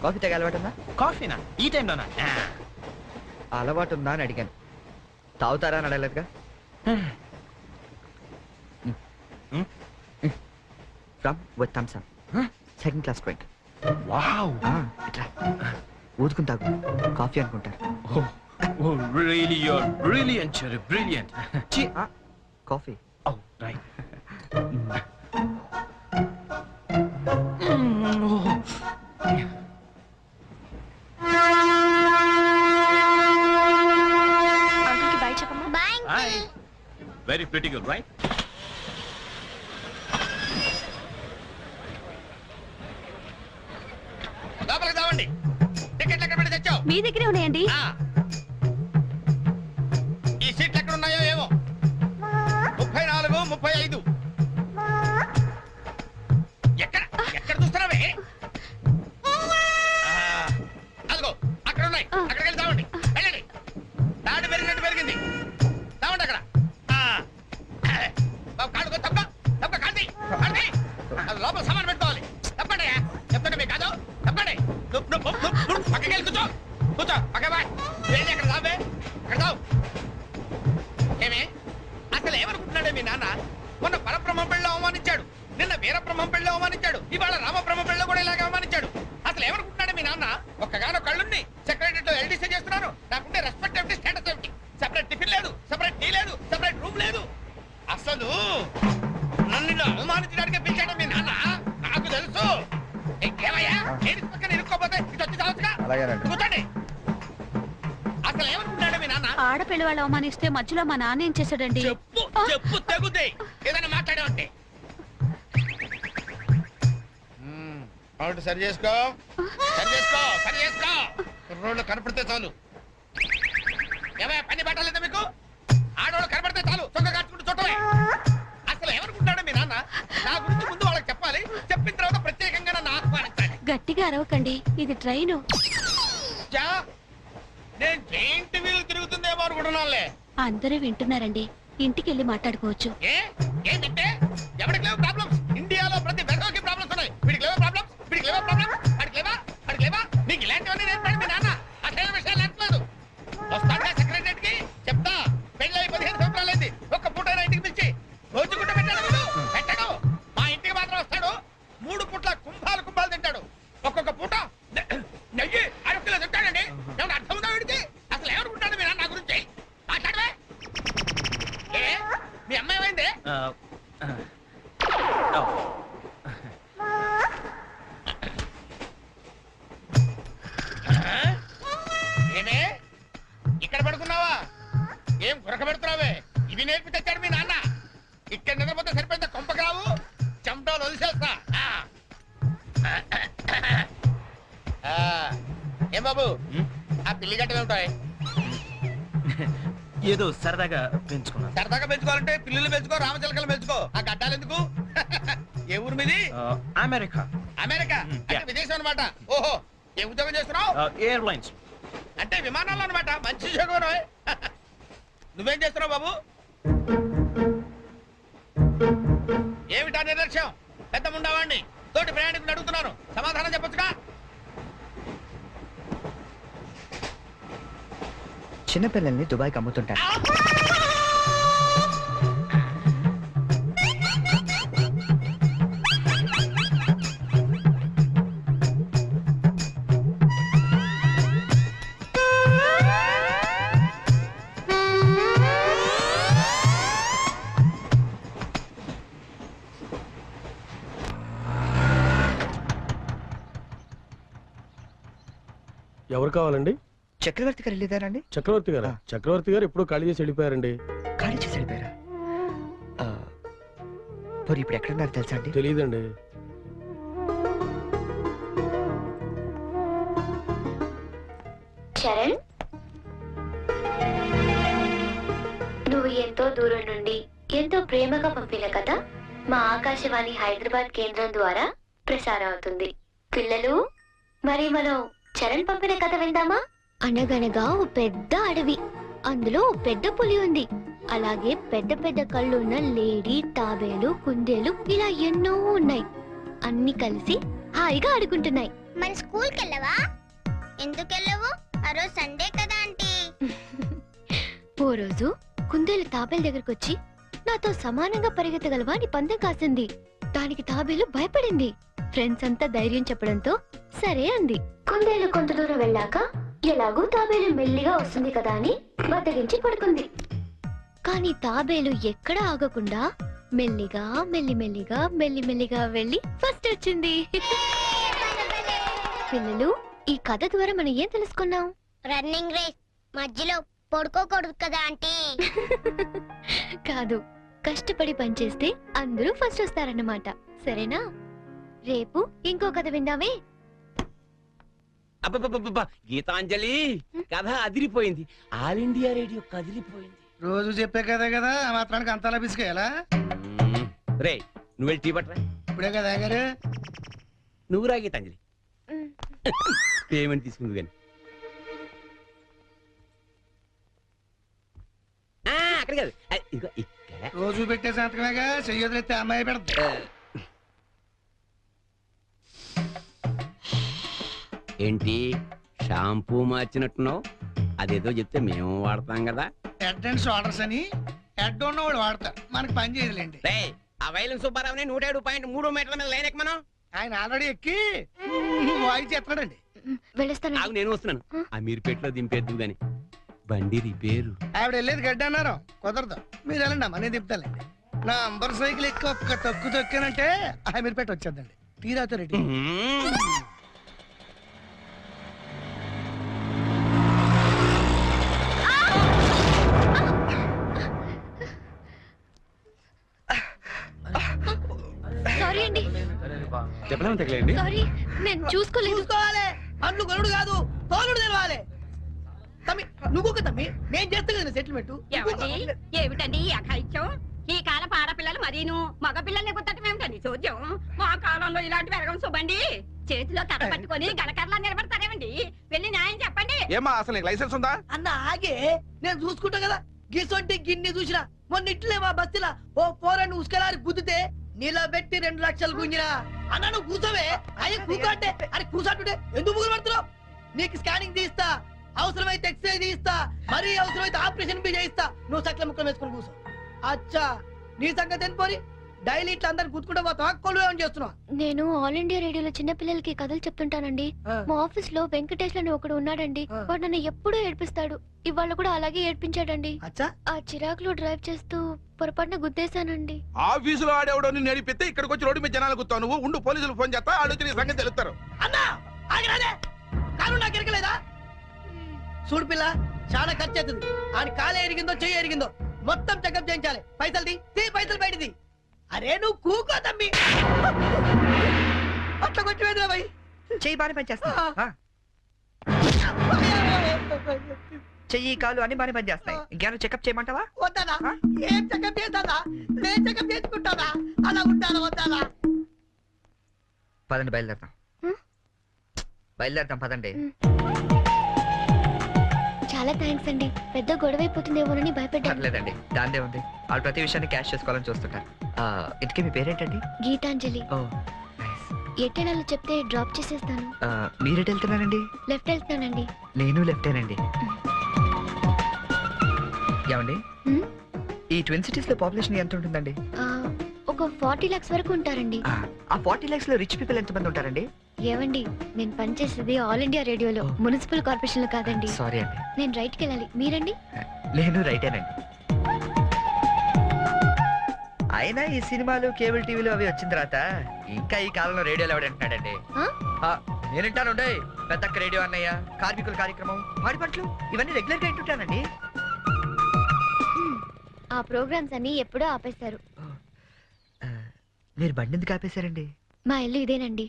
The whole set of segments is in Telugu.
కాఫీ తాగే అలవాటు ఉందా? కాఫీనా ఈ టైంలోనా? అలవాటు ఉందా అని అడిగాను. తాగుతారా అని అడగలేదుగా. From with thumbs up, second class drink. Wow, ఇట్లా ఊదుకుని తాగు, కాఫీ అనుకుంటారు. Really you are brilliant cherry, brilliant. Coffee. Oh right. అంకుల్కి బై చెప్పమ్మా. Bye. Hi. Very pretty girl, right? లోపలికి రావండి. టికెట్లు ఎక్కడ పెట్టి తెచ్చావు? మీ దగ్గరే ఉన్నాయండి. ఈ సీట్లు ఎక్కడ ఉన్నాయో ఏమో. 34, 35. ఎక్కడ ఎక్కడ చూస్తున్నావే? అదిగో అక్కడ ఉన్నాయి. అక్కడికి వెళ్ళి తావండి. వెళ్ళండి. తాడు పెరిగినట్టు పెరిగింది. తావండి అక్కడ. బాబు కాళ్ళు తప్ప తప్ప కాంతి కాంతి. అది లోపల సామాన్ పెట్టుకోవాలి. తప్పండి. చెప్తాండి మీకు కాదు. తప్పండి. పక్కకి వెళ్ళి కూర్చో. కూర్చో పక్క బాయ్. వెళ్ళి అక్కడ రాబే. అక్కడ తావు. ఏమే అసలు ఏమనుకుంటున్నాడే మీ నాన్న? మొన్న పరబ్రహ్మం పెళ్ళి అవమానించాడు, నిన్న వీరబ్రహ్మం పెళ్ళి అవమానించాడు, ఇవాళ రామబ్రహ్మ పెళ్ళి కూడా ఇలాగే అవమానించాడు. అసలు ఏమనుకుంటున్నాడే మీ నాన్న? ఒక్కగానో కళ్ళుండి సెక్రటరీలో ఎల్డీసీ చేస్తున్నాను. నాకుంటే రెస్పెక్ట్ ఏమిటి, స్టేటస్ ఏమిటి? సెపరేట్ టిఫిన్ లేదు, సెపరేట్ టీ లేదు, సెపరేట్ రూమ్ లేదు. అసలు నన్ను అవమానించడానికి పిలిచాడు మీ నాన్న. నాకు తెలుసు. ఏమయ్యా లేడీస్ పక్కన ఇరుక్కోపోతే ఇటు వచ్చి చావచ్చుగా. కూర్చోండి. అసలు ఏమనుకుంటున్నాడే మీ నాన్న? ఆడపిల్ల వాళ్ళు అవమానిస్తే మధ్యలో మా నాన్న ఏం చేశాడండి? చెప్పు చెప్పు తెగుతాయి. ఏదైనా మాట్లాడావంటే అవును. సరి చేసుకో, సరి చేసుకో, సరి చేసుకో. రోడ్లు కనపడితే చాలు. ఏమయ్యా పని పట్టాలేదా మీకు? ఆడవాళ్ళు కనపడితే చాలు చొక్క కాచుకుంటూ చుట్టమే. అసలు ఏమనుకుంటాడు మీ నాన్న? నా గురించి ముందు వాళ్ళకి చెప్పాలి, చెప్పిన తర్వాత ప్రత్యేకంగా నన్ను ఆహ్వానించాలి. గట్టిగా అరవకండి, ఇది ట్రైన్. నేను జైంట్ వీల్ తిరుగుతుందేమో అనుకుంటున్నానులే. అందరూ వింటున్నారండి, ఇంటికి వెళ్ళి మాట్లాడుకోవచ్చు. ఏంటంటే ఎవరికి లేవు ప్రాబ్లమ్స్? ఇండియాలో ప్రతి బెదోకి ప్రాబ్లమ్స్ ఉన్నాయి. వీడికి లేవా ప్రాబ్లమ్స్? వీడికి లేవా ప్రాబ్లమ్స్? వాడికి లేవా? వాడికి లేవా? నీకు ఇలాంటివన్నీ నేర్పాడు మీ నాన్న. అసలు విషయాలు నేర్పలేదు. వస్తాగా సెక్రటరీకి చెప్తా. పెళ్ళి 15 సంవత్సరాలైంది. ఒక్క పూట ఇంటికి పిలిచి రోజు గుట్ట పెట్టాడు. పెట్టాడు. మా ఇంటికి మాత్రం వస్తాడు. 3 పూట్ల కుంభాలు కుంభాలు తింటాడు. ఒక్కొక్క పూట నెయ్యి 6 కిలో తింటాడండి. ఏమన్నా అర్థం ఉందా వీడికి? అసలు ఏమనుకుంటాడు మీ నాన్న నా గురించి? మాట్లాడవే. మీ అమ్మాయి ఏమైంది? ఏమే ఇక్కడ పడుకున్నావా? ఏం గురక పెడుతున్నావే? ఇవి నేర్పి తెచ్చాడు మీ నాన్న. ఇక్కడ నిద్రపోతే సరిపోయిందా? కొంపకరావు చెమటలు వదిలేస్తా. ఏం బాబు ఆ పిల్లి గట్ట ఏమిటాయి? ఏదో సరదాగా పెంచుకున్నాను. సరదాగా పెంచుకోవాలంటే పిల్లులు పెంచుకో, రామచిలకలు పెంచుకో. ఆ గడ్డాలు ఎందుకు? ఏ ఊరు మీది? అమెరికా. అమెరికా అంటే విదేశం అనమాట. ఓహో, ఏ ఉద్యోగం చేస్తున్నావు? ఎయిర్లైన్స్ అంటే విమానాలు అనమాట. మంచి ఉద్యోగం. నువ్వేం చేస్తున్నావు బాబు? ఏమిటా నిర్లక్ష్యం? పెద్ద ఉండవాడిని తోటి ప్రయాణికుని అడుగుతున్నాను, సమాధానం చెప్పొచ్చుగా. చిన్నపిల్లల్ని దుబాయ్కి అమ్ముతుంటారు. ఎవరు కావాలండి? చక్రవర్తి గారు వెళ్ళేదారండి? చక్రవర్తి గారు? చక్రవర్తి గారు ఎప్పుడో ఖాళీ చేసి వెళ్ళిపోయారండి. ఖాళీ చేసి వెళ్ళిపోయారా? మరి ఇప్పుడు ఎక్కడున్నారు తెలుసా అండి? తెలియదండి. చరణ్, నువ్వు ఎంతో దూరం నుండి ఎంతో ప్రేమగా పంపిన కథ మా ఆకాశవాణి హైదరాబాద్ కేంద్రం ద్వారా ప్రసారం అవుతుంది. పిల్లలు, మరి మనం చరణ్ పంపిన కథ విందామా? అనగనగా ఓ పెద్ద అడవి, అందులో ఓ పెద్ద పులి ఉంది. అలాగే పెద్ద పెద్ద కళ్ళున్న లేడీ, తాబేలు, కుందేలు ఇలా ఎన్నో ఉన్నాయి. అన్ని కలిసి హాయిగా ఆడుకుంటున్నాయి. మన స్కూల్కి వెళ్ళవా? ఎందుకు వెళ్ళవు? ఆ రోజు సండే కదా ఆంటీ. ఓ రోజు కుందేలు తాబేలు దగ్గరకు వచ్చి నాతో సమానంగా పరిగెత్తగలవా అని పందెం కాసింది. దానికి తాబేలు భయపడింది. ఫ్రెండ్స్ అంతా ధైర్యం చెప్పడంతో సరే అంది. కుందేలు కొంత దూరం వెళ్ళాక ఎలాగూ తాబేలు మెల్లిగా వస్తుంది కదా అని బద్దగించి పడుకుంది. కానీ తాబేలు ఎక్కడా ఆగకుండా మెల్లిగా మెల్లిమెల్లిగా మెల్లిమెల్లిగా వెళ్ళి ఫస్ట్ వచ్చింది. పిల్లలు, ఈ కథ ద్వారా మనం ఏం తెలుసుకున్నాం? రన్నింగ్ రేస్ మధ్యలో పడుకోకూడదు కదా ఆంటీ. కాదు, కష్టపడి పనిచేస్తే అందరూ ఫస్ట్ వస్తారన్నమాట. సరేనా? రేపు ఇంకో కథ విందామే. అబ్బబ్బబ్బబ్బ, గీతాంజలి కథ అదిరిపోయింది. ఆల్ ఇండియా రేడియో కదిలిపోయింది. రోజు చెప్పే కదే కదా, ఆ మాత్రానికి అంతలా పిసికేయాలా? రే, నువ్వు వెళ్ళి టీ పట్టరా. ఇప్పుడే కదా గారు. నువ్వు రా గీతాంజలి. పేమెంట్ తీసుకుంది కానీ అక్కడ కాదు, ఇదిగో ఇక్కడ. రోజు పెట్టే సంతకమేగా, చెయ్యొదిలేస్తే అమ్మాయి పెడతా. ఏంటి షాంపూ మార్చినట్టున్నావు? అదేదో చెప్తే మేము వాడతాం కదా. హెడ్ అండ్ షోల్డర్స్ అని హెడ్ ఉన్నవాడు వాడతారు, మనకి పని చేయదులేండి. రే, ఆ వైలం సుబ్బారావుని 107.3 మీటర్ల మీద లైన్ ఎక్కమను. ఆయన ఆల్రెడీ ఎక్కి వాయిస్ ఎత్తడండి. వెళ్ళొస్తాను. ఆగు, నేను వస్తున్నాను. ఆ మీరుపేటలో దింపేద్దు గాని బండి రిపేరు. ఆవిడ వెళ్ళేది గడ్డి అన్నారు, కుదరదు. మీరు వెళ్ళండి అమ్మా, నేను దింపుతానండి. నా అంబర్ సైకిల్ ఎక్కి ఒక్క తొక్కు తొక్కానంటే ఆ మీరు పెట్టి వచ్చేద్దండి. తీరాతో రెడ్డి. సారీ అండి, చెప్పలేము తగలేండి. సారీ, నేను చూసుకోలేదు. చూసుకోవాలి, అన్ను గరుడు కాదు, తోలుడు తెలవాలి. తమ్మి నువ్వు ఒక తమ్మి, నేను చేస్తా కదా సెటిల్మెంట్. ఏమిటండి ఈ అఘాయిత్యం? ఈ కాలం ఆడపిల్లలు మరీను మగ పిల్లల్ని గుర్తటం ఏమిటండి చూద్దాం. మా కాలంలో ఇలాంటి వెరగం చూబండి. చేతిలో కర్ర పట్టుకొని గలకర్లా నిలబడతారేమండి? వెళ్ళి న్యాయం చెప్పండి. ఏమా అసలు లైసెన్స్ ఉందా? అన్న ఆగే, నేను చూసుకుంటా కదా. గిసొంటి గిన్ని చూసినా మొన్న ఇట్లే మా బస్తీలా ఓ పోరని ఉసుకలారి గుద్దితే నిలబెట్టి 2 లక్షలు గుంజినా. అన్న నువ్వు కూర్చోవే. అయ్యే కూకంటే అరే కూర్చోంటుంటే ఎందుకు ముగ్గురు పడుతున్నావు? నీకు స్కానింగ్ తీస్తా, అవసరమైతే ఎక్స్రే తీస్తా, మరీ అవసరమైతే ఆపరేషన్ బి చేయిస్తా. నువ్వు సకల ముక్కలు వేసుకొని కూర్చో. అచ్చా, నీ సంగతి ఎంత పోరి? డైలీ ఇట్లా అందరు గుర్తుకుంటా పోతా, కొలు ఏమని చేస్తున్నావు? నేను ఆల్ ఇండియా రేడియోలో చిన్న పిల్లలకి కథలు చెప్తుంటానండి. మా ఆఫీస్ లో వెంకటేష్ అని ఒకడు ఉన్నాడండి. వాడు నన్ను ఎప్పుడూ ఏడ్పిస్తాడు. ఇవాళ కూడా అలాగే ఏడ్పించాడండి. అచ్చా, ఆ చిరాకులో డ్రైవ్ చేస్తూ పొరపాటున గుద్దేశానండి. ఆఫీసులో ఆడేవాడు నడిపితే ఇక్కడికి వచ్చి రోడ్డు మీద జనాలు గుర్తావు. నువ్వు ఉండు, పోలీసులు ఫోన్ చేస్తా, ఆడొచ్చి నీ సంగతి తెలుస్తారు. అన్నా ఆగిరాదే, కాను నాకు ఎరకలేదా? చూడు పిల్ల, చాలా ఖర్చు అవుతుంది. ఆయన కాలే ఎరిగిందో చెయ్యి ఎరిగిందో మొత్తం చెకప్ చేయించాలి. పైసలు తీ పైసలు బయటిది. అరే నువ్వు కూకో తమ్మి, అట్లా కొట్టివేదిరా భయ్. చెయ్యి బాగానే పని చేస్తా. చెయ్యి కాలు అన్ని బాగానే పని చేస్తాయి. ఇంకేమైనా చెకప్ చేయమంటావా? వద్దానా? ఏం చెకప్ చేస్తానా? నేను చెకప్ చేసుకుంటానా? అలా ఉంటానా వద్దానా? పదండి, బయలుదేరతాం. బయలుదేరతాం, పదండి. చాలా థ్యాంక్స్ అండి. పెద్ద గొడవ అయిపోతుందేమోనని భయపడ్డాను. లేదండి, దాందే ఉంది. వాళ్ళు ప్రతి విషయాన్ని క్యాష్ చేసుకోవాలని చూస్తుంటారు. ఇంతకీ మీ పేరేంటండి? గీతాంజలి. ఓ, ఎట్టెళ్ళాలో చెప్తే డ్రాప్ చేసేస్తాను. మీరెటు వెళ్తున్నానండి? లెఫ్ట్ వెళ్తానండి. నేను లెఫ్టేనండి. ఏమండి, ఈ ట్విన్ సిటీస్ లో పాపులేషన్ ఎంత ఉంటుందండి? ఒక 40 lakhs వరకు ఉంటారండి. ఆ 40 lakhs లో రిచ్ పీపుల్ ఎంత మంది ఉంటారండి? ఏవండి, నేను పనిచేసేది ఆల్ ఇండియా రేడియోలో, మున్సిపల్ కార్పొరేషన్ లో కాదండి. సారీ అండి. నేను రైట్కి వెళ్ళాలి. మీరండి? నేను రైటేనండి. అయినా ఈ సినిమాలు కేబుల్ టీవీలు అవి వచ్చిన తర్వాత ఇంకా ఈ కాలంలో రేడియోలు ఎవడంటున్నాడండి? నేనంటాను, పెద్దక్క రేడియో అన్నయ్య, కార్మికుల కార్యక్రమం, పాడి పంటలు, ఇవన్నీ రెగ్యులర్ గా వింటుంటానండి. ఆ ప్రోగ్రామ్స్ అన్ని ఎప్పుడో ఆపేస్తారు. మీరు బండి ఎందుకు ఆపేశారండి? మా ఇల్లు ఇదేనండి.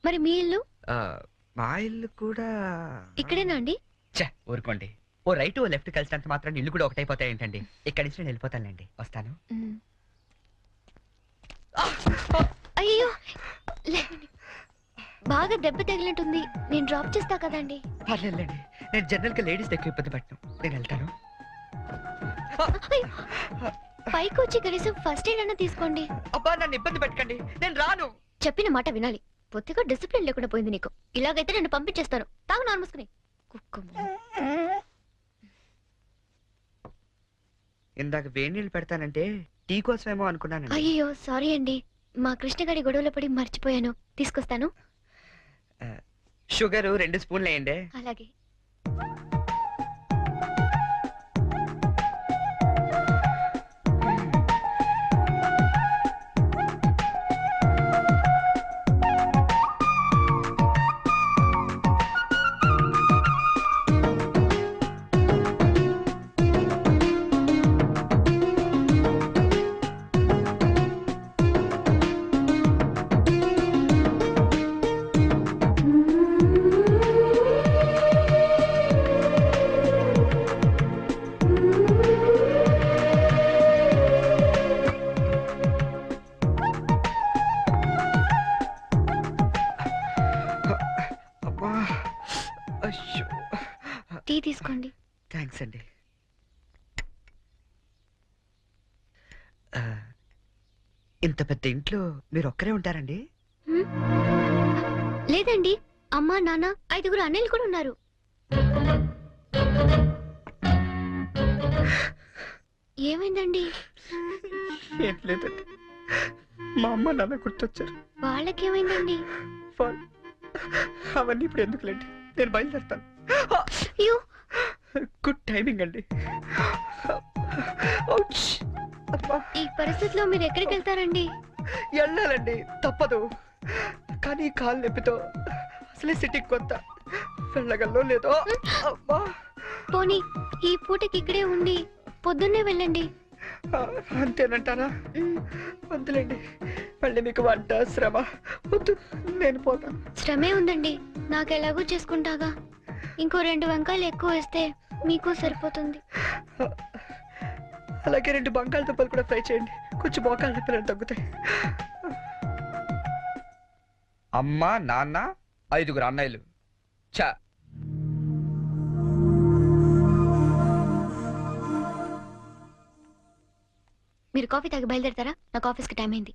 మరి మీ ఇల్లు? మా ఇల్లు కూడా ఇక్కడేనా అండి? ఊరుకోండి. ఓ రైట్ ఓ లెఫ్ట్ కలిసినంత మాత్రం ఇల్లు కూడా ఒకటైపోతాయి ఏంటండి? ఇక్కడి నుంచి నేను వెళ్ళిపోతానండి. వస్తాను. అయ్యో, బాగా దెబ్బ తగిలినట్టుంది. నేను డ్రాప్ చేస్తా కదండి. పర్లేదండి, నేను జనరల్ గా లేడీస్ ఎక్కువ ఇబ్బంది పట్టను. నేను వెళ్తాను. పైకి వచ్చి కనీసం ఫస్ట్ ఎయిడ్ అన్న తీసుకోండి. అబ్బా, నన్ను ఇబ్బంది పెట్టకండి, నేను రాను. చెప్పిన మాట వినాలి. పొత్తిగా డిసిప్లిన్ లేకుండా పోయింది నీకు. ఇలాగైతే నేను పంపించేస్తాను. తాగు నాన్న మూసుకుని. కుక్క. ఇందాక వేడి నీళ్ళు పెడతానంటే టీ కోసమేమో అనుకున్నాను. అయ్యో సారీ అండి. మా కృష్ణగాడి గొడవలో పడి మర్చిపోయాను. తీసుకొస్తాను. షుగర్ 2 స్పూన్లు వేయండి. అలాగే. అబ్బా, అయ్యో. టీ తీసుకోండి. థ్యాంక్స్ అండి. ఇంత పెద్ద ఇంట్లో మీరు ఒక్కరే ఉంటారండి? లేదండి, అమ్మా నాన్న 5 అన్నయ్యలు కూడా ఉన్నారు. ఏమైందండి? ఏం లేదండి, మా అమ్మ నాన్న గుర్తొచ్చారు. వాళ్ళకేమైందండి? అవన్నీ ఇప్పుడు ఎందుకులేండి, నేను బయలుదేరుతాను. అయ్యో, గుడ్ టైమింగ్ అండి. ఔచ్! అబ్బా, ఈ పరిస్థితిలో మీరు ఎక్కడికి వెళ్తారండి? వెళ్ళాలండి, తప్పదు. కానీ ఈ కాలు నొప్పితో అసలే సిటీకి కొత్త, వెళ్ళగల్లో లేదో. అబ్బా, పోనీ ఈ పూటకి ఇక్కడే ఉండి పొద్దున్నే వెళ్ళండి. అంతేనంటారా? వద్దులేండి, మళ్ళీ మీకు వంట శ్రమ వద్దు, నేను పోతాను. శ్రమే ఉందండి, నాకు ఎలాగో చేసుకుంటాగా. ఇంకో 2 వంకాయలు ఎక్కువ వేస్తే మీకు సరిపోతుంది. అలాగే 2 బంగాళదుంపలు కూడా ఫ్రై చేయండి, కొంచెం మోకాళ్ళ నొప్పులు తగ్గుతాయి. అమ్మ నాన్న 5 అన్నయ్యలు. చా, మీరు కాఫీ తాగి బయలుదేరతారా? నాకు ఆఫీస్కి టైం అయింది.